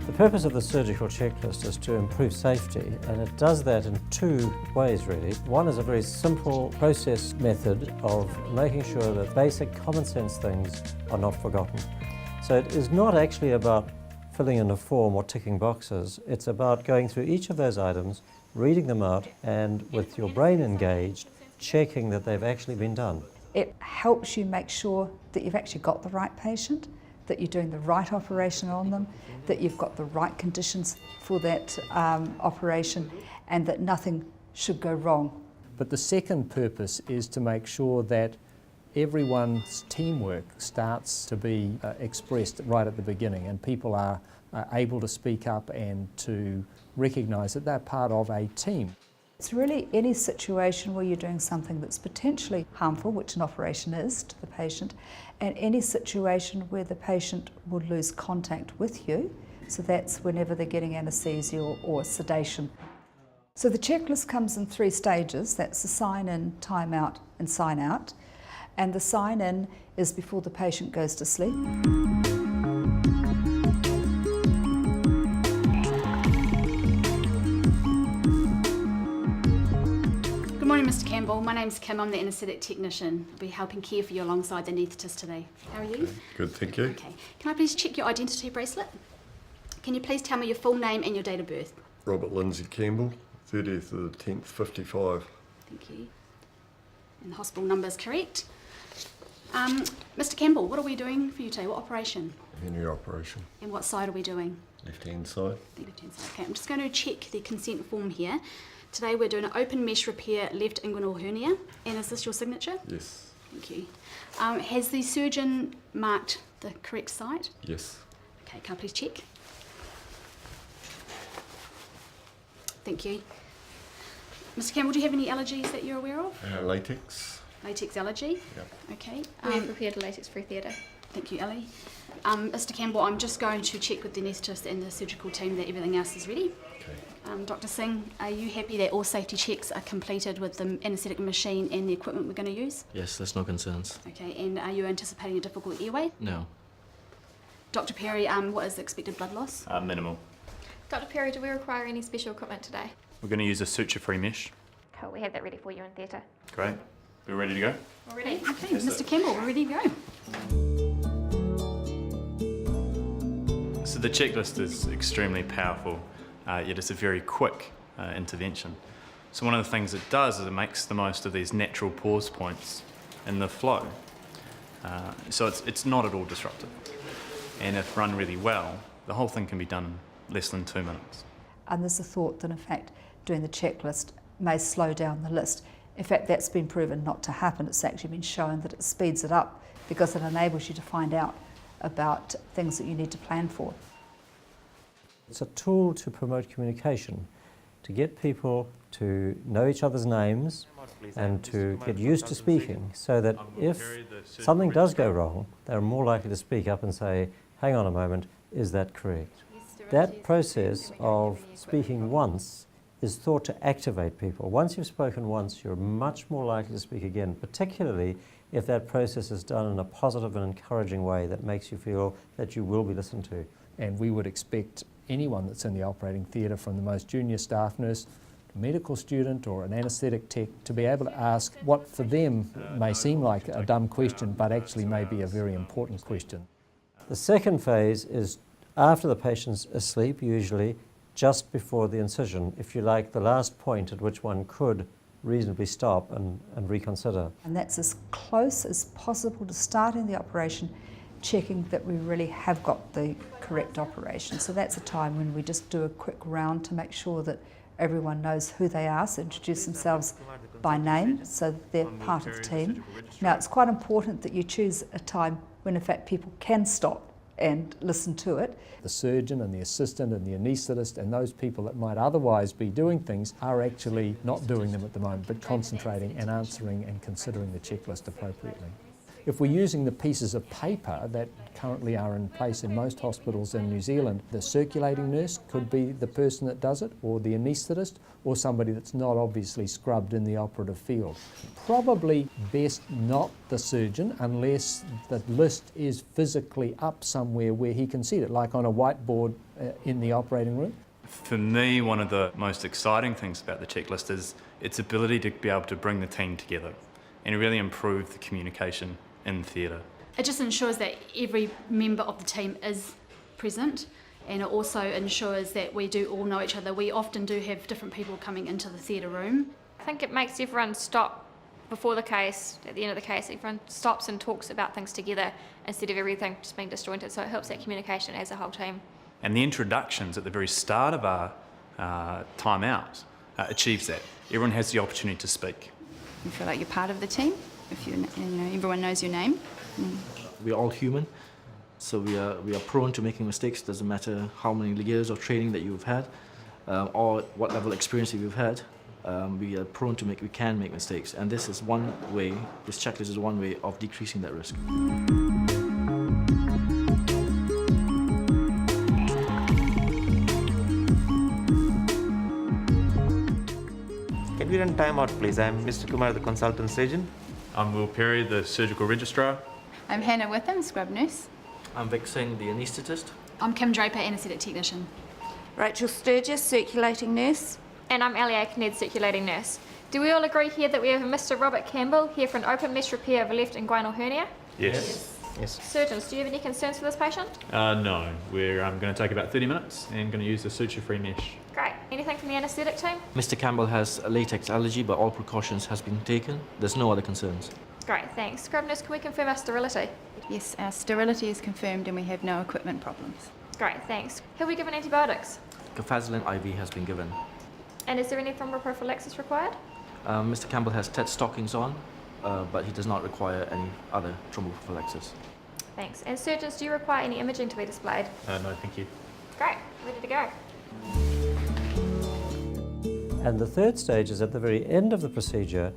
The purpose of the surgical checklist is to improve safety, and it does that in two ways really. One is a very simple process method of making sure that basic common sense things are not forgotten. So it is not actually about filling in a form or ticking boxes. It's about going through each of those items, reading them out, and with your brain engaged, checking that they've actually been done. It helps you make sure that you've actually got the right patient, that you're doing the right operation on them, that you've got the right conditions for that operation, and that nothing should go wrong. But the second purpose is to make sure that everyone's teamwork starts to be expressed right at the beginning, and people are able to speak up and to recognise that they're part of a team. It's really any situation where you're doing something that's potentially harmful, which an operation is to the patient, and any situation where the patient would lose contact with you. So that's whenever they're getting anaesthesia or sedation. So the checklist comes in 3 stages. That's the sign in, time out and sign out. And the sign in is before the patient goes to sleep. Good morning, Mr. Campbell. My name's Kim. I'm the anaesthetic technician. I'll be helping care for you alongside the anaesthetist today. How are you? Good, thank you. Okay. Can I please check your identity bracelet? Can you please tell me your full name and your date of birth? Robert Lindsay Campbell, 30th of the 10th, 55. Thank you. And the hospital number is correct. Mr. Campbell, what are we doing for you today? What operation? Hernia operation. And what side are we doing? Left-hand side. The left-hand side. Okay, I'm just going to check the consent form here. Today we're doing an open mesh repair left inguinal hernia. And is this your signature? Yes. Thank you. Has the surgeon marked the correct site? Yes. Okay, can I please check? Thank you. Mr. Campbell, do you have any allergies that you're aware of? Latex. Latex allergy? Yep. Okay. We've prepared a latex-free theatre. Thank you, Ellie. Mr. Campbell, I'm just going to check with the anaesthetist and the surgical team that everything else is ready. Okay. Dr. Singh, are you happy that all safety checks are completed with the anaesthetic machine and the equipment we're going to use? Yes, there's no concerns. Okay, and are you anticipating a difficult airway? No. Dr. Perry, what is the expected blood loss? Minimal. Dr. Perry, do we require any special equipment today? We're going to use a suture-free mesh. Cool, we have that ready for you in theatre. Great. We're ready to go? We're ready. Okay, Mr. Campbell, we're ready to go. So the checklist is extremely powerful, yet it's a very quick intervention. So one of the things it does is it makes the most of these natural pause points in the flow. So it's not at all disruptive. And if run really well, the whole thing can be done in less than 2 minutes. And there's a thought that in fact doing the checklist may slow down the list. In fact, that's been proven not to happen. It's actually been shown that it speeds it up because it enables you to find out about things that you need to plan for. It's a tool to promote communication, to get people to know each other's names and to get used to speaking, so that if something does go wrong, they're more likely to speak up and say, hang on a moment, is that correct? That process of speaking once is thought to activate people. Once you've spoken once, you're much more likely to speak again, particularly if that process is done in a positive and encouraging way that makes you feel that you will be listened to. And we would expect anyone that's in the operating theatre, from the most junior staff nurse, a medical student or an anaesthetic tech, to be able to ask what for them may seem like a dumb question but actually may be a very important question. The second phase is after the patient's asleep, usually just before the incision, if you like, the last point at which one could reasonably stop and reconsider. And that's as close as possible to starting the operation, checking that we really have got the correct operation. So that's a time when we just do a quick round to make sure that everyone knows who they are, so introduce themselves by name so that they're part of the team. Now, it's quite important that you choose a time when in fact people can stop and listen to it. The surgeon and the assistant and the anaesthetist and those people that might otherwise be doing things are actually not doing them at the moment, but concentrating and answering and considering the checklist appropriately. If we're using the pieces of paper that currently are in place in most hospitals in New Zealand, the circulating nurse could be the person that does it, or the anaesthetist, or somebody that's not obviously scrubbed in the operative field. Probably best not the surgeon unless the list is physically up somewhere where he can see it, like on a whiteboard in the operating room. For me, one of the most exciting things about the checklist is its ability to be able to bring the team together and really improve the communication in theatre. It just ensures that every member of the team is present, and it also ensures that we do all know each other. We often do have different people coming into the theatre room. I think it makes everyone stop before the case, at the end of the case, everyone stops and talks about things together instead of everything just being disjointed, so it helps that communication as a whole team. And the introductions at the very start of our time out achieves that. Everyone has the opportunity to speak. You feel like you're part of the team, if you know everyone knows your name. We're all human, so we are prone to making mistakes. Doesn't matter how many years of training that you've had, or what level of experience that you've had. We are prone to we can make mistakes, and this is one way. This checklist is one way of decreasing that risk. Can we run time out, please? I'm Mr. Kumar, the consultant surgeon. I'm Will Perry, the surgical registrar. I'm Hannah Witham, scrub nurse. I'm Vic Singh, the anaesthetist. I'm Kim Draper, anaesthetic technician. Rachel Sturgis, circulating nurse. And I'm Ali Aikenhead, circulating nurse. Do we all agree here that we have a Mr. Robert Campbell here for an open mesh repair of a left inguinal hernia? Yes. Surgeons, do you have any concerns for this patient? No, we're going to take about 30 minutes and going to use the suture-free mesh. Great. Anything from the anaesthetic team? Mr. Campbell has a latex allergy, but all precautions has been taken. There's no other concerns. Great, thanks. Scrub nurse, can we confirm our sterility? Yes, our sterility is confirmed and we have no equipment problems. Great, thanks. Have we given antibiotics? Cafazolin IV has been given. And is there any thromboprophylaxis required? Mr. Campbell has TED stockings on, but he does not require any other thromboprophylaxis. Thanks. And surgeons, do you require any imaging to be displayed? No, thank you. Great, ready to go. And the third stage is at the very end of the procedure,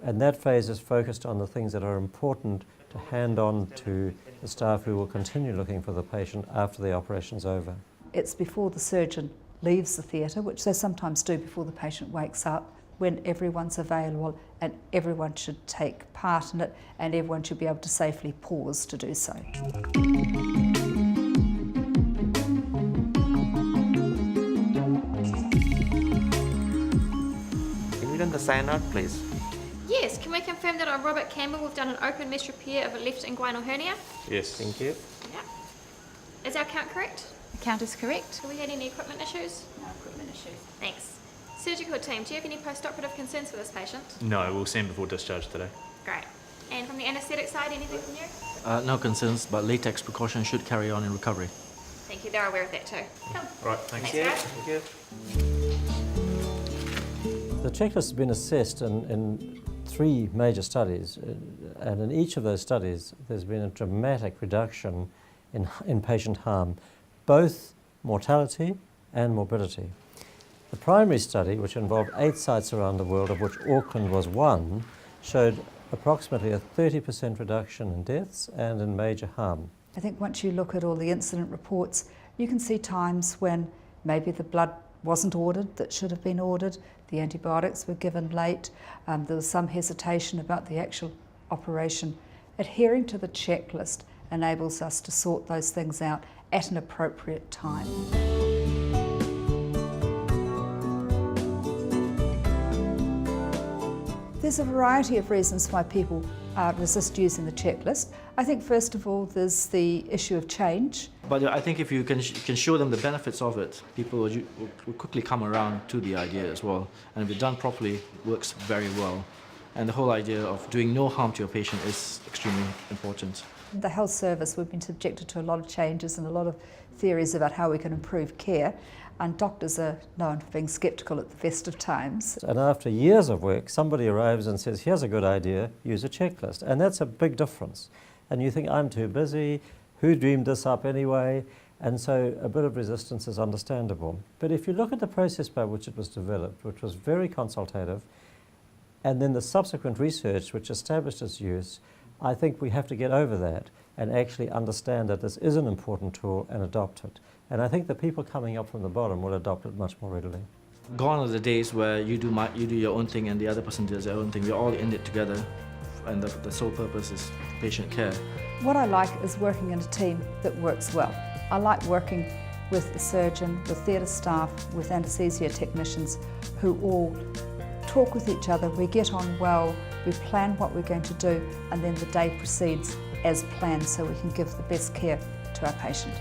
and that phase is focused on the things that are important to hand on to the staff who will continue looking for the patient after the operation's over. It's before the surgeon leaves the theatre, which they sometimes do before the patient wakes up, when everyone's available and everyone should take part in it and everyone should be able to safely pause to do so. Can we run the sign out, please? Yes, can we confirm that on Robert Campbell we've done an open mesh repair of a left inguinal hernia? Yes. Thank you. Yeah. Is our count correct? The count is correct. Have we had any equipment issues? No equipment issues. Thanks. Surgical team, do you have any post-operative concerns for this patient? No, we'll see him before discharge today. Great. And from the anaesthetic side, anything from you? No concerns, but latex precautions should carry on in recovery. Thank you, they're aware of that too. Cool. Right, thanks. Thanks, guys. Thank you. The checklist has been assessed in 3 major studies, and in each of those studies there's been a dramatic reduction in patient harm, both mortality and morbidity. The primary study, which involved 8 sites around the world, of which Auckland was one, showed approximately a 30% reduction in deaths and in major harm. I think once you look at all the incident reports, you can see times when maybe the blood wasn't ordered that should have been ordered, the antibiotics were given late, there was some hesitation about the actual operation. Adhering to the checklist enables us to sort those things out at an appropriate time. There's a variety of reasons why people resist using the checklist. I think first of all there's the issue of change. But I think if you can show them the benefits of it, people will quickly come around to the idea as well. And if it's done properly, it works very well. And the whole idea of doing no harm to your patient is extremely important. The health service, we've been subjected to a lot of changes and a lot of theories about how we can improve care. And doctors are known for being sceptical at the best of times. And after years of work, somebody arrives and says, here's a good idea, use a checklist. And that's a big difference. And you think, I'm too busy, who dreamed this up anyway? And so a bit of resistance is understandable. But if you look at the process by which it was developed, which was very consultative, and then the subsequent research which established its use, I think we have to get over that and actually understand that this is an important tool and adopt it. And I think the people coming up from the bottom will adopt it much more readily. Gone are the days where you do your own thing and the other person does their own thing. We're all in it together, and the sole purpose is patient care. What I like is working in a team that works well. I like working with a surgeon, with theatre staff, with anaesthesia technicians who all talk with each other, we get on well, we plan what we're going to do, and then the day proceeds as planned so we can give the best care to our patient.